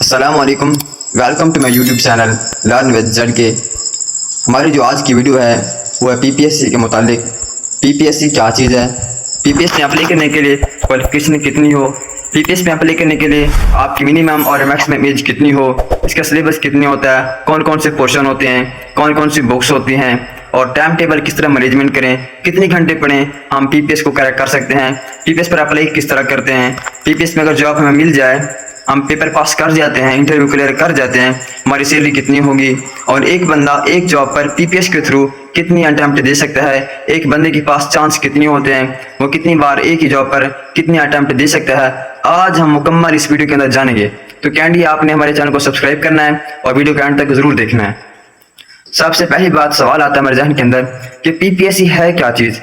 अस्सलामुअलैकुम, welcome to my YouTube channel learn with Z K. हमारी जो आज की वीडियो है वो है पीपीएससी के मुतालिक। पीपीएससी क्या चीज़ है, पीपीएस में अप्लाई करने के लिए क्वालिफिकेशन कितनी हो, पीपीएस में अप्लाई करने के लिए आपकी मिनिमम और मैक्सिमम एज कितनी हो, इसका सिलेबस कितने होता है, कौन कौन से पोर्शन होते हैं, कौन कौन सी बुक्स होती हैं और टाइम टेबल किस तरह मैनेजमेंट करें, कितने घंटे पढ़ें, हम पीपीएस को क्रैक कर सकते हैं, पीपीएस पर अप्लाई किस तरह करते हैं, पीपीएस में अगर जॉब हमें मिल जाए, हम पेपर पास कर जाते हैं, इंटरव्यू क्लियर कर जाते हैं, हमारी सैलरी कितनी होगी और एक बंदा एक जॉब पर पीपीएस के थ्रू कितनी अटेम्प्ट दे सकता है, एक बंदे के पास चांस कितने होते हैं, वो कितनी बार एक ही जॉब पर कितनी अटेम्प्ट दे सकता है, आज हम मुकम्मल इस वीडियो के अंदर जानेंगे। तो कैंडी आपने हमारे चैनल को सब्सक्राइब करना है और वीडियो के एंड तक जरूर देखना है। सबसे पहली बात सवाल आता है मेरे जहन के अंदर कि पीपीएससी है क्या चीज़।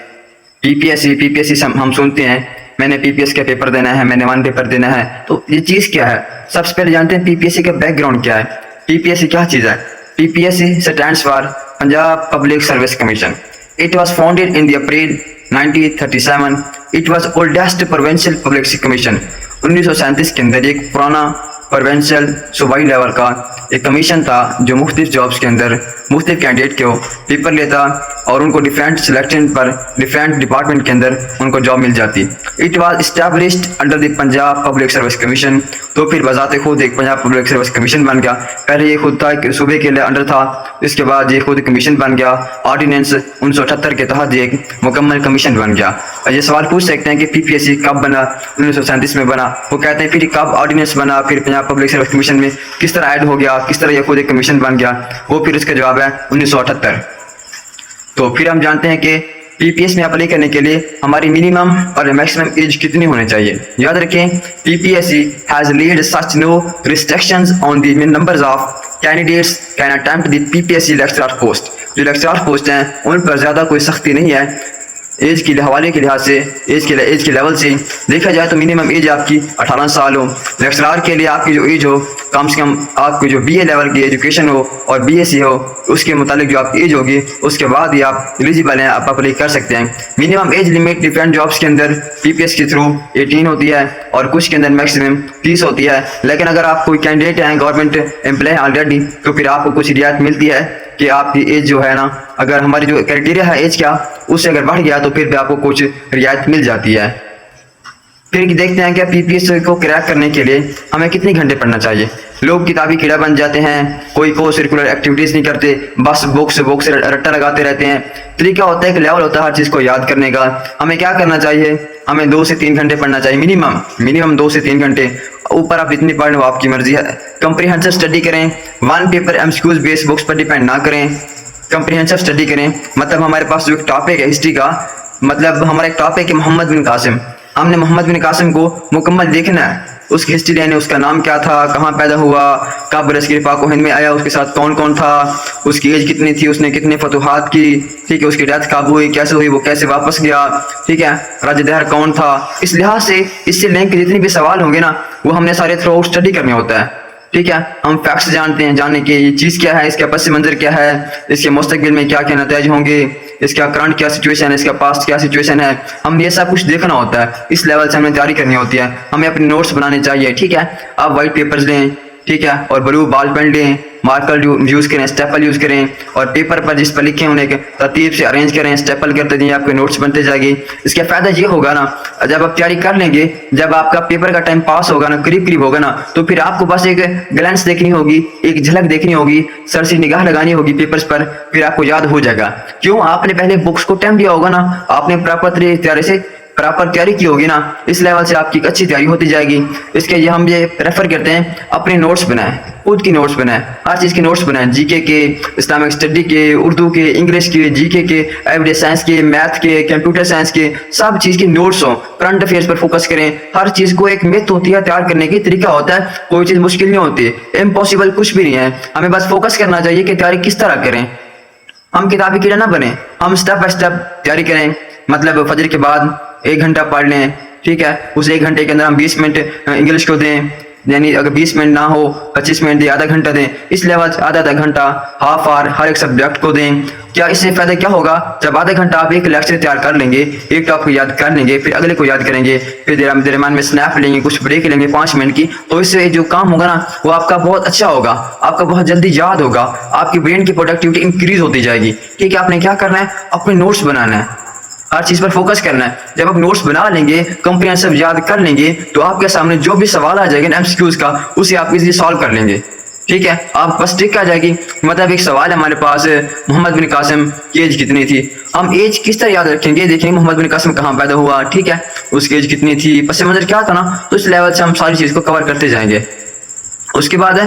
पीपीएससी हम सुनते हैं मैंने पीपीएस का पेपर देना है, मैंने 1 पेपर देना है, तो ये चीज़ क्या है। सबसे पहले जानते हैं पीपीएससी का बैकग्राउंड क्या है। पीपीएससी क्या चीज़ है। PPSC stands for Punjab public service commission. It was founded in the April 1937। It was oldest provincial public commission. 1937 के अंदर एक पुराना प्रोविंशियल सूबाई लेवल का एक कमीशन था जो मुख्तलिफ जॉब्स के अंदर मुख्तलिफ कैंडिडेट को पेपर लेता और उनको डिफरेंट सिलेक्शन पर डिफरेंट डिपार्टमेंट के अंदर उनको जॉब मिल जाती। It was established under the Punjab public service commission. तो फिर बजाते खुद एक पंजाब पब्लिक सर्विस कमीशन बन गया। पहले ये खुद था कि सूबे के लिए अंडर था, इसके बाद ये खुद कमीशन बन गया। ऑर्डिनेंस 1978 के तहत ये एक मुकम्मल कमीशन बन गया। और ये सवाल पूछ सकते हैं कि पीपीएससी कब बना, 1937 में बना। वो कहते हैं फिर कब ऑर्डिनेंस बना, फिर पंजाब पब्लिक सर्विस कमीशन में किस तरह ऐड हो गया, किस तरह ये खुद एक कमीशन बन गया, वो फिर इसका जवाब है 1978। तो फिर हम जानते हैं कि पीपीएस में अप्लाई करने के लिए हमारी मिनिमम और मैक्सिमम एज कितनी होनी चाहिए। याद रखें PPSC has laid such no restrictions on the numbers of candidates can attempt the PPSC lecturer post. जो लेक्चरर पोस्ट हैं उन पर ज़्यादा कोई सख्ती नहीं है। एज के हवाले के लिहाज से एज के लेवल से देखा जाए तो मिनिमम एज आपकी 18 साल हो। लेक्चरार के लिए आपकी जो एज हो कम से कम आपकी जो बीए लेवल की एजुकेशन हो और बीएससी हो उसके मुतालिक जो आपकी एज होगी उसके बाद ही आप एलिजिबल हैं, आप अप्लाई कर सकते हैं। Minimum age limit different jobs के अंदर पीपीएस के थ्रू 18 होती है और कुछ के अंदर मैक्सिमम 30 होती है। लेकिन अगर आप कोई कैंडिडेट हैं गवर्नमेंट एम्प्लॉय ऑलरेडी तो फिर आपको कुछ रियायत मिलती है कि आपकी एज जो है ना, अगर हमारी जो क्राइटेरिया है एज का उससे अगर बढ़ गया तो फिर भी आपको कुछ रियायत मिल जाती है। फिर देखते हैं कि पीपीएस को क्रैक करने के लिए हमें कितने घंटे पढ़ना चाहिए। लोग किताबी कीड़ा बन जाते हैं, कोई को सर्कुलर एक्टिविटीज़ नहीं करते, बस बुक्स रट्टा लगाते रहते हैं। तरीका होता है, एक लेवल होता है हर चीज़ को याद करने का। हमें क्या करना चाहिए, हमें 2 से 3 घंटे पढ़ना चाहिए मिनिमम 2 से 3 घंटे। ऊपर आप जितनी पढ़ लो आपकी मर्जी है। कंप्रीहेंसिव स्टडी करें, 1 पेपर एमसीक्यूज बेस्ड बुक्स पर डिपेंड ना करें, कंप्रीहेंसिव स्टडी करें। मतलब हमारे पास जो एक टॉपिक है हिस्ट्री का, मतलब हमारा एक टॉपिक है मोहम्मद बिन कासिम, हमने मोहम्मद बिन कासिम को मुकम्मल देखना है। उसकी हिस्ट्री लेने, उसका नाम क्या था, कहाँ पैदा हुआ, कब बरसगीर पाक हिंद में आया, उसके साथ कौन कौन था, उसकी एज कितनी थी, उसने कितने फतुहात की, ठीक है, उसकी डेथ कब हुई, कैसे हुई, वो कैसे वापस गया, ठीक है, राजदहर कौन था। इस लिहाज से इससे लिंक के जितने भी सवाल होंगे ना वो हमने सारे थ्रू आउट स्टडी करने होता है। ठीक है, हम फैक्ट्स जानते हैं, जाने के ये चीज़ क्या है, इसका पस मंजर क्या है, इसके मुस्तकबिल में क्या क्या नतीजे होंगे, इसका करंट क्या सिचुएशन है, इसका पास्ट क्या सिचुएशन है, हम ये सब कुछ देखना होता है। इस लेवल से हमें तैयारी करनी होती है, हमें अपने नोट्स बनाने चाहिए। ठीक है, आप वाइट पेपर्स लें, ठीक है, और ब्लू बॉल पेन लें, मार्कर यूज़ करें, स्टेपल यूज़ करें और पेपर पर जिस पर लिखे उन्हें तरतीब से अरेंज करें, स्टेपल करते जाइए, आपके नोट्स बनते जाएंगे। इसका फ़ायदा ये होगा ना, जब आप तैयारी कर लेंगे, जब आपका पेपर का टाइम पास होगा ना, करीब होगा ना, तो फिर आपको बस एक ग्लैंस देखनी होगी, एक झलक देखनी होगी, सर से निगाह लगानी होगी पेपर्स पर, फिर आपको याद हो जाएगा। क्यों, आपने पहले बुक्स को टाइम दिया होगा ना, आपने प्रॉपर तैयारी की होगी ना, इस लेवल से आपकी अच्छी तैयारी होती जाएगी। इसके लिए हम ये रेफर करते हैं अपने नोट्स बनाएं, खुद की नोट्स बनाएं, हर चीज़ के नोट्स बनाएं, जीके के, इस्लामिक स्टडी के, उर्दू के, इंग्लिश के, जीके के, एवरीडे साइंस के, मैथ के, कंप्यूटर साइंस के, सब चीज़ के नोट्स हों। करंट अफेयर्स पर फोकस करें। हर चीज़ को एक मेथड होती है तैयार करने की, तरीका होता है, कोई चीज़ मुश्किल नहीं होती, इम्पॉसिबल कुछ भी नहीं है। हमें बस फोकस करना चाहिए कि तैयारी किस तरह करें। हम किताबी कीड़ा ना बने, हम स्टेप बाय स्टेप तैयारी करें। मतलब फजर के बाद 1 घंटा पढ़ लें, ठीक है, उस 1 घंटे के अंदर हम 20 मिनट इंग्लिश को दें, यानी अगर 20 मिनट ना हो 25 मिनट दें, आधा घंटा दें, इस लेवल से आधा घंटा हाफ आवर हर एक सब्जेक्ट को दें। क्या इससे फायदा क्या होगा? जब आधा घंटा आप एक लेक्चर तैयार कर लेंगे, एक टॉपिक को याद कर लेंगे, फिर अगले को याद करेंगे, फिर दरम्यान में स्नैप लेंगे, कुछ ब्रेक लेंगे 5 मिनट की, तो इससे जो काम होगा ना वो आपका बहुत अच्छा होगा, आपका बहुत जल्दी याद होगा, आपकी ब्रेन की प्रोडक्टिविटी इंक्रीज होती जाएगी। ठीक है, आपने क्या करना है? अपने नोट्स बनाना है, हर चीज पर फोकस करना है। जब आप नोट्स बना लेंगे, कंप्रिहेंसिव याद कर लेंगे, तो आपके सामने जो भी सवाल आ जाएगा एमसीक्यूज का, उसे आप इजीली सॉल्व कर लेंगे। ठीक है, आप बस ट्रिक आ जाएगी। मतलब एक सवाल है हमारे पास, मोहम्मद बिन कासिम की एज कितनी थी? हम एज किस तरह याद रखेंगे? देखेंगे मोहम्मद बिन कासिम कहाँ पैदा हुआ, ठीक है, उसकी एज कितनी थी, पस मंजर क्या था ना, तो इस लेवल से हम सारी चीज को कवर करते जाएंगे। उसके बाद है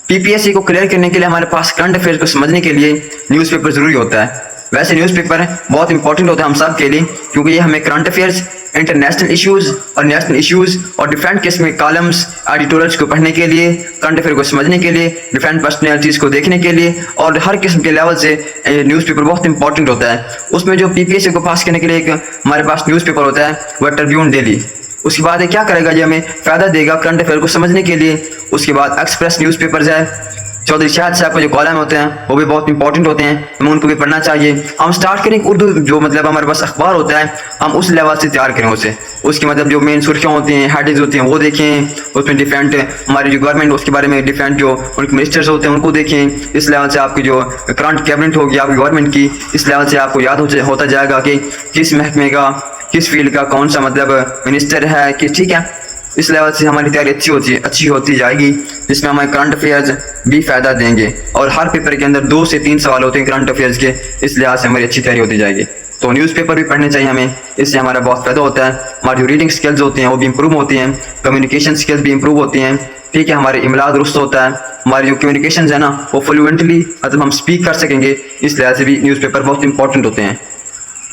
पीपीएससी को क्लियर करने के लिए हमारे पास करंट अफेयर्स को समझने के लिए न्यूज़पेपर जरूरी होता है। वैसे न्यूज़पेपर बहुत इंपॉर्टेंट होता है हम सब के लिए, क्योंकि ये हमें करंट अफेयर्स, इंटरनेशनल इश्यूज और नेशनल इश्यूज और डिफरेंट किस्म के कॉलम्स, एडिटोरियल्स को पढ़ने के लिए, करंट अफेयर को समझने के लिए, डिफरेंट पर्सनैलिटीज को देखने के लिए, और हर किस्म के लेवल से न्यूज़पेपर बहुत इंपॉर्टेंट होता है। उसमें जो पीपीएससी को पास करने के लिए एक हमारे पास न्यूज़पेपर होता है, वह ट्रिब्यून डेली। उसके बाद क्या करेगा? ये हमें फायदा देगा करंट अफेयर को समझने के लिए। उसके बाद एक्सप्रेस न्यूज़पेपर्स है, चौधरी शाहिद साहब के जो कॉलम होते हैं वो भी बहुत इंपॉर्टेंट होते हैं, हमें उनको भी पढ़ना चाहिए। हम स्टार्ट करें उर्दू, जो मतलब हमारे पास अखबार होता है, हम उस लेवल से तैयार करें उसे। उसके मतलब जो मेन सुर्खियाँ होती हैं, हेडिंग्स होती हैं, वो देखें। उसमें डिफरेंट हमारी जो गवर्नमेंट, उसके बारे में डिफरेंट जो उनके मिनिस्टर्स होते हैं उनको देखें। इस लेवल से आपकी जो करंट कैबिनेट होगी आपकी गवर्नमेंट की, इस लेवल से आपको याद होता जाएगा कि किस महकमे का, किस फील्ड का कौन सा मतलब मिनिस्टर है कि, ठीक है। इस लेवल से हमारी तैयारी अच्छी होती जाएगी, जिसमें हमारे करंट अफेयर्स भी फायदा देंगे। और हर पेपर के अंदर 2 से 3 सवाल होते हैं करंट अफेयर्स के, इस लिहाज से हमारी अच्छी तैयारी होती जाएगी। तो न्यूज़पेपर भी पढ़ने चाहिए हमें, इससे हमारा बहुत फायदा होता है। हमारी जो रीडिंग स्किल्स होती हैं वो भी इंप्रूव होती हैं, कम्युनिकेशन स्किल्स भी इंप्रूव होती हैं। ठीक है, हमारे इमला दुरुस्त होता है, हमारी जो कम्युनिकेशन है ना वो फ्लुएंटली मतलब हम स्पीक कर सकेंगे। इस लिहाज से भी न्यूज़पेपर बहुत इंपॉर्टेंट होते हैं।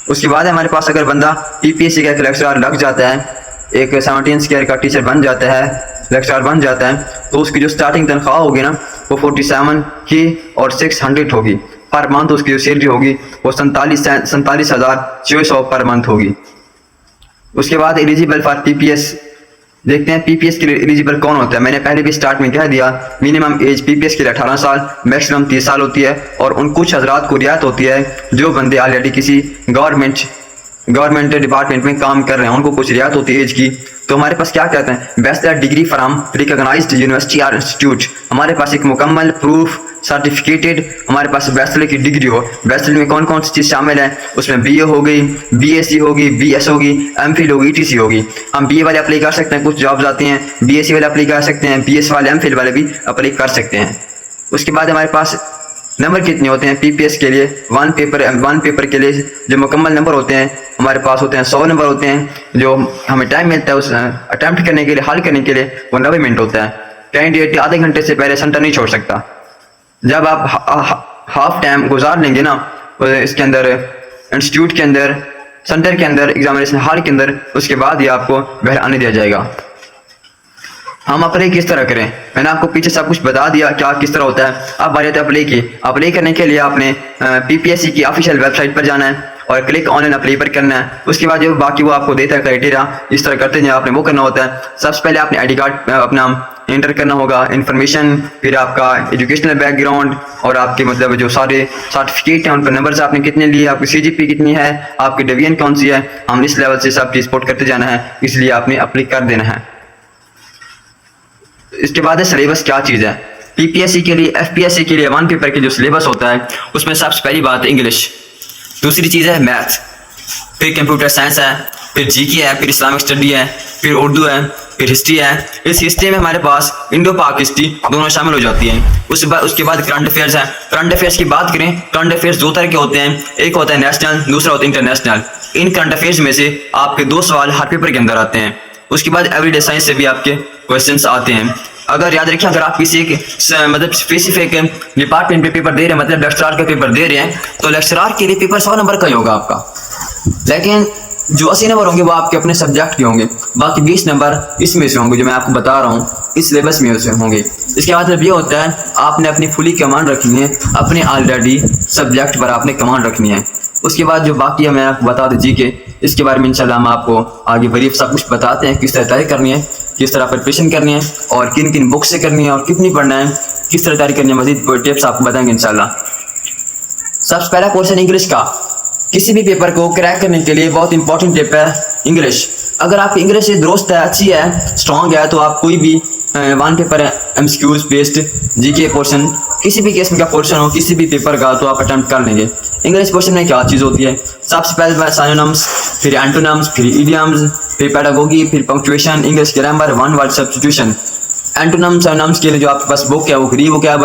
उसके बाद हमारे पास अगर बंदा पीपीएससी का एक लेक्चरर लग जाता है, एक 17 स्केयर का टीचर बन जाता है, लेक्चरर बन जाता है, तो उसकी जो स्टार्टिंग तनख्वाह होगी ना वो 47 की और 600 होगी पर मंथ। उसकी जो सैलरी होगी वो 47,600 पर मंथ होगी। उसके बाद एलिजिबल फॉर पीपीएस देखते हैं, पीपीएस के लिए एलिजिबल कौन होता है। मैंने पहले भी स्टार्ट में कह दिया, मिनिमम एज पीपीएस के लिए 18 साल, मैक्सिमम 30 साल होती है। और उन कुछ हजरात को रियायत होती है जो बंदे ऑलरेडी किसी गवर्नमेंट डिपार्टमेंट में काम कर रहे हैं, उनको कुछ रियायत होती है एज की। तो हमारे पास क्या कहते हैं, bachelor degree from recognised university और इंस्टीट्यूट। हमारे पास एक मुकम्मल प्रूफ सर्टिफिकेटेड हमारे पास बैचलर की डिग्री हो। बैचलर में कौन कौन सी चीज़ शामिल है? उसमें बीए हो गई, बीएससी होगी, बीएस होगी, एमफिल होगी, ईटीसी होगी। हम बीए वाले अप्लाई कर सकते हैं, कुछ जॉब्स आती हैं, बीएससी वाले अप्लाई कर सकते हैं, बीएस वाले, एमफिल वाले भी अप्लाई कर सकते हैं। उसके बाद हमारे पास नंबर कितने होते हैं पीपीएस के लिए? वन पेपर के लिए जो मुकम्मल नंबर होते हैं हमारे पास होते हैं 100 नंबर होते हैं। जो हमें टाइम मिलता है उस अटेम्प्ट करने के लिए, हल करने के लिए, वो 90 मिनट होता है। कैंडिडेट आधे घंटे से पहले सेंटर नहीं छोड़ सकता। जब आप हाफ टाइम गुजार लेंगे ना इसके अंदर, इंस्टीट्यूट के अंदर, सेंटर के अंदर, एग्जामिनेशन हॉल के अंदर, उसके बाद ही आपको बाहर आने दिया जाएगा। हम अप्लाई किस तरह करें? मैंने आपको पीछे सब कुछ बता दिया क्या किस तरह होता है। अब बारी आती है अप्लाई की। अप्लाई करने के लिए आपने पीपीएससी की ऑफिशियल वेबसाइट पर जाना है और क्लिक ऑनलाइन अप्लाई पर करना है। उसके बाद जो बाकी वो आपको देता है क्राइटेरिया, इस तरह करते हैं आपने वो करना होता है। सबसे पहले आपने आईडी कार्ड अपना एंटर करना होगा, इन्फॉर्मेशन, फिर आपका एजुकेशनल बैकग्राउंड और आपके मतलब जो सारे सर्टिफिकेट हैं उन पर नंबर आपने कितने लिए, आपकी सीजीपी कितनी है, आपकी डिवीजन कौन सी है, हम इस लेवल से सब चीज सपोर्ट करते जाना है, इसलिए आपने अप्लाई कर देना है। इसके बाद है सिलेबस क्या चीज़ है। पीपीएससी के लिए, एफपीएससी के लिए वन पेपर के जो सिलेबस होता है उसमें सबसे पहली बात है इंग्लिश, दूसरी चीज़ है मैथ, फिर कंप्यूटर साइंस है, फिर जीके है, फिर इस्लामिक स्टडी है, फिर उर्दू है, फिर हिस्ट्री है। इस हिस्ट्री में हमारे पास इंडो पाक हिस्ट्री दोनों शामिल हो जाती हैं। उसके बाद करंट अफेयर्स है। करंट अफेयर्स की बात करें, करंट अफेयर्स 2 तरह के होते हैं, एक होता है नेशनल, दूसरा होता है इंटरनेशनल। इन करंट अफेयर्स में से आपके 2 सवाल हर पेपर के अंदर आते हैं। उसके बाद एवरीडे साइंस से भी आपके क्वेश्चंस आते हैं। अगर याद रखिए, अगर आप किसी एक मतलब स्पेसिफिक डिपार्टमेंट पे पेपर दे रहे हैं, मतलब लेक्चरार का पेपर दे रहे हैं, तो लेक्चरार के लिए पेपर 100 नंबर का ही होगा आपका, लेकिन जो 80 नंबर होंगे वो आपके अपने सब्जेक्ट के होंगे, बाकी 20 नंबर इसमें से होंगे जो मैं आपको बता रहा हूँ, इस सिलेबस में से होंगे। इसके मतलब ये होता है आपने अपनी फुली कमांड रखनी है, अपने ऑलरेडी सब्जेक्ट पर आपने कमांड रखनी है। उसके बाद जो बाकी है मैं आपको बता दूँ जीके, इसके बारे में इंशाल्लाह हम आपको आगे ब्रीफ सब कुछ बताते हैं किस तरह तय करनी है। किस तरह प्रिपरेशन करनी है और किन किन बुक से करनी है और कितनी पढ़ना है, किस तरह तैयारी करनी है, मजीद टिप्स आपको बताएंगे इंशाल्लाह। सबसे पहला क्वेश्चन इंग्लिश का। किसी भी पेपर को क्रैक करने के लिए बहुत इंपॉर्टेंट टिप है इंग्लिश। अगर आपकी इंग्लिश दुरुस्त है, अच्छी है, स्ट्रॉन्ग है, तो आप कोई भी वन पेपर है एमसीक्यूज बेस्ड जीके पोर्शन, किसी भी किस्म का पोर्शन हो किसी भी पेपर का, तो आप अटेम्प्ट कर लेंगे। इंग्लिश पोर्शन में क्या चीज़ होती है? सबसे पहले सिनोनिम्स, फिर एंटोनिम्स, फिर इडियम्स, फिर पेडागोगी, फिर punctuation, English grammar, one word substitution. Antonyms synonyms के लिए जो आपके पास बुक है वो फ्री बुक है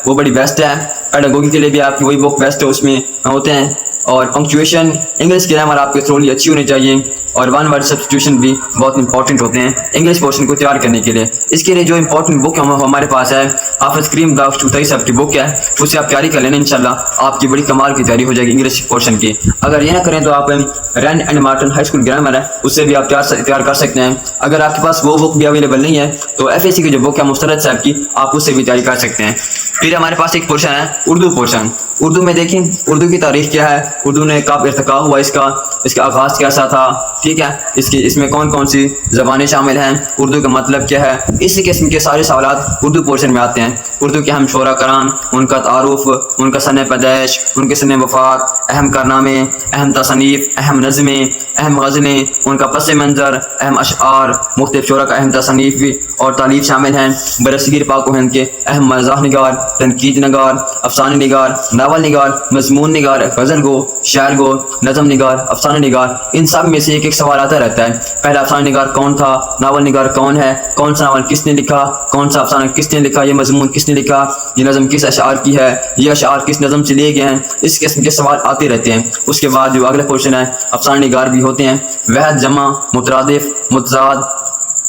वो बड़ी बेस्ट है। पेडागोगी के लिए भी आपकी वही बुक बेस्ट है, उसमें होते हैं। और पंक्चुएशन, इंग्लिश ग्रामर आपकी थोड़ी अच्छी होनी चाहिए, और वन वर्ड सब्स्टिट्यूशन भी बहुत इंपॉर्टेंट होते हैं इंग्लिश पोर्शन को तैयार करने के लिए। इसके लिए जो इंपॉर्टेंट बुक हमारे पास है, हाफिज करीम दाऊद चौधरी साहब की बुक है, उससे आप तैयारी कर लेना, इंशाल्लाह आपकी बड़ी कमाल की तैयारी हो जाएगी इंग्लिश पोर्शन की। अगर ये ना करें तो आप Wren and Martin high school grammar है, उससे भी आप तैयार कर सकते हैं। अगर आपके पास वो बुक भी अवेलेबल नहीं है तो FAC की जो बुक है मुस्तरद साहब की, आप उससे भी तैयारी कर सकते हैं। फिर हमारे पास एक पोर्शन है उर्दू पोर्शन। उर्दू में देखें उर्दू की तारीख क्या है, उर्दू ने कब इर्तिका हुआ, इसका आगाज़ कैसा था, ठीक है, इसमें कौन कौन सी ज़बानें शामिल हैं, उर्दू का मतलब क्या है, इसी किस्म के सारे सवालात उर्दू पोर्शन में आते हैं। उर्दू के अहम शोरा करान, उनका तारुफ, उनका सन पैदाइश, उनके सन वफ़ात, अहम कारनामे, अहम तसनीफ़, अहम नज़में, अहम गज़लें, उनका पस मंज़र, अहम अशआर, मुख्तलिफ शोरा का अहम तसनीफ़ और तालीफ शामिल हैं। बरसगीर पाक व हिंद के अहम मज़ाह निगार, तनकीद निगार, अफसाने निगार, नावल निगार, मजमून निगार, गज़ल गो, शायर गो, नज़म निगार, अफसाने निगार, इन सब में से एक एक सवाल आता रहता है। पहला अफसाने निगार कौन था, नावल निगार कौन है, कौन सा नावल किसने लिखा, कौन सा अफसाना किसने लिखा, ये मजमून किसने लिखा, ये नज़म किस अशआर की है, ये अशआर किस नज़म से लिए गए हैं, इस किस्म के सवाल आते रहते हैं। उसके बाद जो अगला क्वेश्चन है, अफसाने निगार भी होते हैं, वहद, जमा, मुतरादिफ, मुतज़ाद,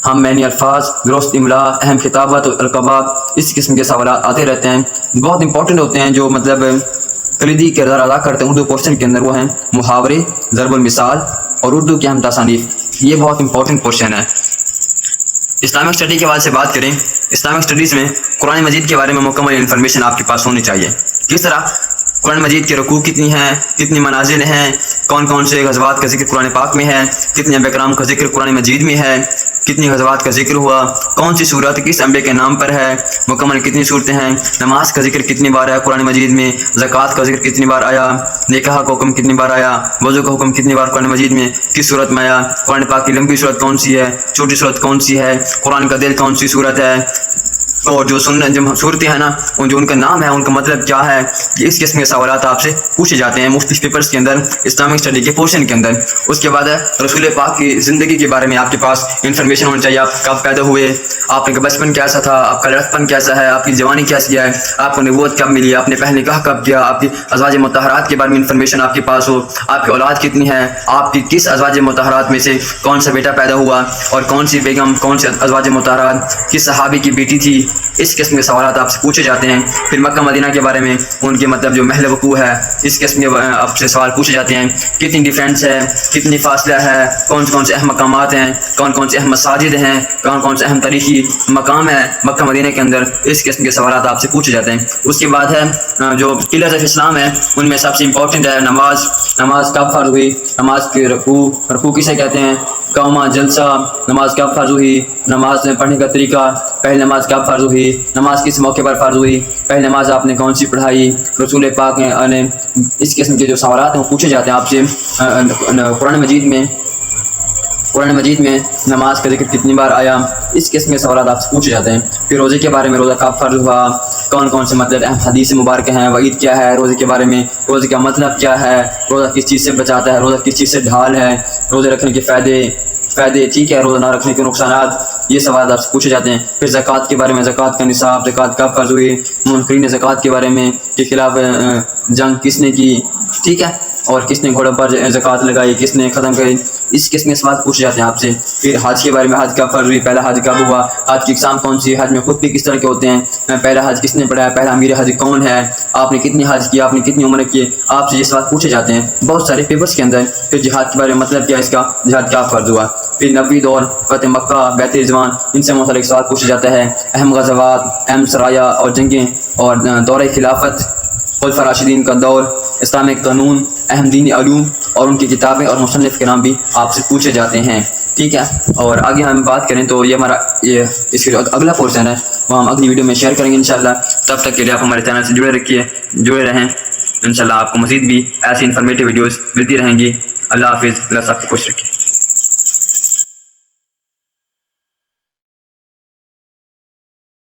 हम मैनी अल्फाज, दुरुस्त इमला, अहम खिताबत और अलक़ाबात, इस किस्म के सवाल आते रहते हैं, बहुत इंपॉर्टेंट होते हैं, जो मतलब कलीदी किरदार अदा करते हैं उर्दू पोर्शन के अंदर। वो हैं मुहावरे, ज़रबुल मिसाल और उर्दू के अहम तसानीफ। ये बहुत इंपॉर्टेंट पोर्शन है। इस्लामिक स्टडी के बाद से बात करें, इस्लामिक स्टडीज़ में कुरान मजीद के बारे में मुकम्मल इन्फॉर्मेशन आपके पास होनी चाहिए। किस तरह कुरान मजीद के रुकू कितनी हैं, कितनी मनाजिल हैं, कौन कौन से गज़वात का जिक्र कुरान पाक में है, कितने अंबिया कराम का जिक्र कुरान मजीद में है, कितनी गज़वात का जिक्र हुआ, कौन सी सूरत किस अंबिया के नाम पर है, मुकम्मल कितनी सूरतें हैं, नमाज का जिक्र कितनी बार आया कुरान मजीद में, ज़कात का जिक्र कितनी बार आया, निकाह का हुक्म कितनी बार आया, वज़ू का हुक्म कितनी बार कुरान मजीद में किस सूरत में आया, कुरान पाक की लंबी सूरत कौन सी है, छोटी सूरत कौन सी है, कुरान का दिल कौन सी सूरत है, और जो सूरतें हैं ना, जो उनका नाम है उनका मतलब क्या है, इस किस्म के सवाल आपसे पूछे जाते हैं मुख्तलिफ पेपर्स के अंदर, इस्लामिक स्टडी के पोर्शन के अंदर। उसके बाद है रसूल पाक की ज़िंदगी के बारे में आपके पास इंफॉर्मेशन होनी चाहिए। आप कब पैदा हुए, आपका बचपन कैसा था, आपका लड़कपन कैसा है, आपकी जवानी कैसी है, आपको नबूवत कब मिली, आपने पहले निकाह कब किया, आपकी अज़वाज मुतहरात के बारे में इंफॉर्मेशन आपके पास हो, आपकी औलाद कितनी है, आपकी किस अज़वाज मुतहरात में से कौन सा बेटा पैदा हुआ, और कौन सी बेगम, कौन सी अज़वाज मुतहरात किस सहाबी की बेटी थी, इस किस्म के सवाल आपसे पूछे जाते हैं। फिर मक्का मदीना के बारे में, उनके मतलब जो महल वकू है, इस किस्म के आपसे सवाल पूछे जाते हैं। कितनी डिफरेंस है, कितनी फासला है, कौन से अहम मकामात हैं, कौन से अहम मसाजिद हैं, कौन से अहम तारीखी मकाम है मक्का मदीना के अंदर, इस किस्म के सवाल आपसे पूछे जाते हैं। उसके बाद है जो पिलर्स ऑफ इस्लाम है, उनमें सबसे इंपॉर्टेंट है नमाज। नमाज कब फ़र्ज़ हुई, नमाज के रकू किसे कहते हैं, कौमा जलसा, नमाज कब फ़र्ज़ हुई, नमाज में पढ़ने का तरीका, पहली नमाज कब फ़र्ज़ हुई, नमाज किस मौके पर फ़र्ज़ हुई, पहली नमाज आपने कौन सी पढ़ाई, रसूल पाक ने इस किस्म के जो सवाल हैं वो पूछे जाते हैं आपसे। कुरान मजीद में नमाज का जिक्र कितनी बार आया, इस किस्म के सवाल आपसे पूछे जाते हैं। फिर रोज़े के बारे में, रोज़ा कब फ़र्ज़ हुआ, कौन से मतलब अहम हदीस मुबारक हैं, वईद क्या है रोज़े के बारे में, रोज़े का मतलब क्या है, रोज़ा किस चीज़ से बचाता है, रोज़ा किस चीज़ से ढाल है, रोज़े रखने के फ़ायदे, ठीक है, रोज़ा ना रखने के नुकसानात, ये सवाल आपसे पूछे जाते हैं। फिर ज़कात के बारे में, ज़कात का निसाब, ज़कात कब फ़र्ज़ हुई, मुनकरीन ज़कात के बारे में, के खिलाफ जंग किसने की, ठीक है, और किसने घोड़ों पर ज़कात लगाई, किसने ख़त्म करी, इस किस्म के सवाल पूछे जाते हैं आपसे। फिर हज के बारे में, हज कब फ़र्ज़ हुई, पहला हज कब हुआ, हज की इक़साम कौन सी है, हज में खुतबे किस तरह के होते हैं, पहला हज किसने पढ़ाया, पहला अमीर हज कौन है, आपने कितनी हज किया, आपने कितनी उम्र की, आपसे ये सवाल पूछे जाते हैं बहुत सारे पेपर्स के अंदर। फिर जिहाद के बारे में, मतलब क्या इसका, जिहाद क्या फ़र्ज़ हुआ। फिर नबी दौर, फ़तह मक्का, बैत रिज़वान, इनसे मुतल्लिक़ सवाल पूछे जाता है। अहम ग़ज़वात, अहम सराया और जंगें, और दौर खिलाफत, खुलफ़ा राशिदीन का दौर, इस्लामिक कानून, अहम दीनी उलूम और उनकी किताबें और मुसन्निफ़ के नाम भी आपसे पूछे जाते हैं। ठीक है। और आगे हम बात करें तो ये हमारा ये इसके जो अगला पोर्शन है वो हम अगली वीडियो में शेयर करेंगे इंशाल्लाह। तब तक के लिए आप हमारे चैनल से जुड़े रहें। इंशाल्लाह आपको मज़ीद भी ऐसी इन्फॉर्मेटिव वीडियोस मिलती रहेंगी। अल्लाह हाफिज़, अल्लाह सबको खुश रखे।